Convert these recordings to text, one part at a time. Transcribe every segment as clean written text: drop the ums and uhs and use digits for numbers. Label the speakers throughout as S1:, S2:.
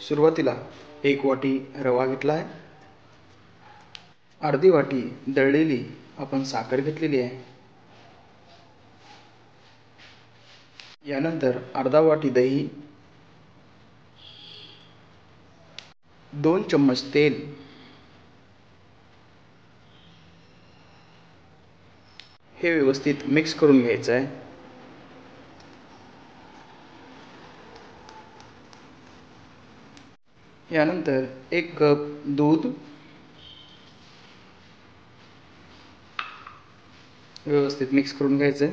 S1: सुरुवातीला 1 वाटी रवा घेतला आहे, अर्धी वाटी दळलेली आपण साखर घेतलेली आहे, यानंतर अर्धा वाटी दही, 2 चम्मच तेल, हे व्यवस्थित मिक्स करून घ्यायचं आहे। यानंतर 1 कप दूध व्यवस्थित मिक्स करून घ्यायचं आहे।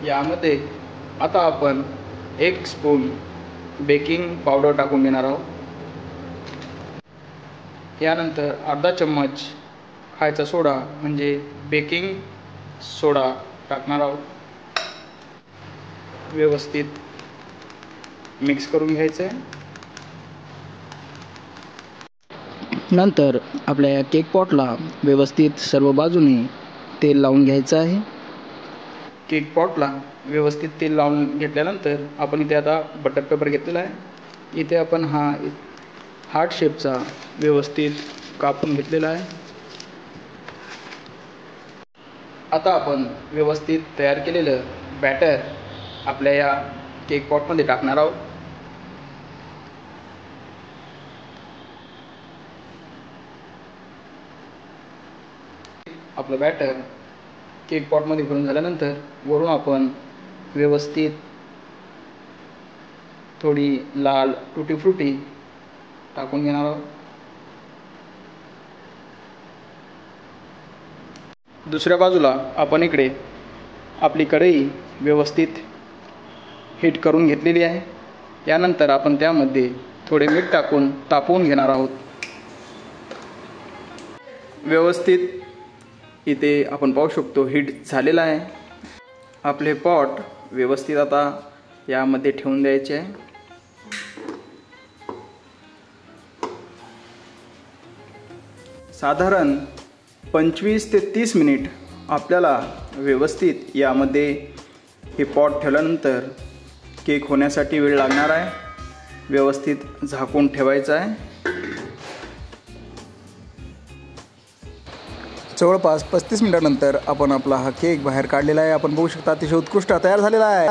S1: यामध्ये आता आपण 1 स्पून बेकिंग पावडर टाकून घेणार आहोत। यानंतर अर्धा चम्मच खायचा सोडा म्हणजे बेकिंग सोडा टाकणार आहोत। व्यवस्थित मिक्स करून घ्यायचं आहे। नंतर आपल्या केक पॉटला व्यवस्थित सर्व बाजूने तेल लावून घ्यायचं आहे। केक पॉटला व्यवस्थित तेल लावून घेतल्यानंतर आपण इथे आता बटर पेपर घेतलेला आहे। इथे आपण हा हार्ट शेपचा व्यवस्थित कापून घेतलेला आहे। आता आपण व्यवस्थित तयार केलेलं बॅटर आपल्या या केक पॉटमध्ये टाकणार आहोत। आपलं बॅटर केक पॉटमध्ये भरून झाल्यानंतर वरून आपण व्यवस्थित थोडी लाल टुटी फ्रुटी टाकून घेणार आहोत। दुसऱ्या बाजूला आपण इकडे आपली कढई व्यवस्थित हीट करून घेतलेली आहे। यानंतर आपण त्यामध्ये थोडे मीठ टाकून तापवून घेणार आहोत। व्यवस्थित इथे आपण पाहू शकतो हीट झालेला आहे। आपले पॉट व्यवस्थित आता यामध्ये ठेवून द्यायचे आहे। साधारण 25 ते 30 मिनिट आपल्याला व्यवस्थित यामध्ये हे पॉट ठेवल्यानंतर केक होण्यासाठी वेळ लागणार आहे। व्यवस्थित झाकून ठेवायचं आहे। जवळपास 35 मिनिटांनंतर आपण आपला हा केक बाहेर काढलेला आहे। आपण बघू शकता अतिशय उत्कृष्ट तयार झालेला आहे।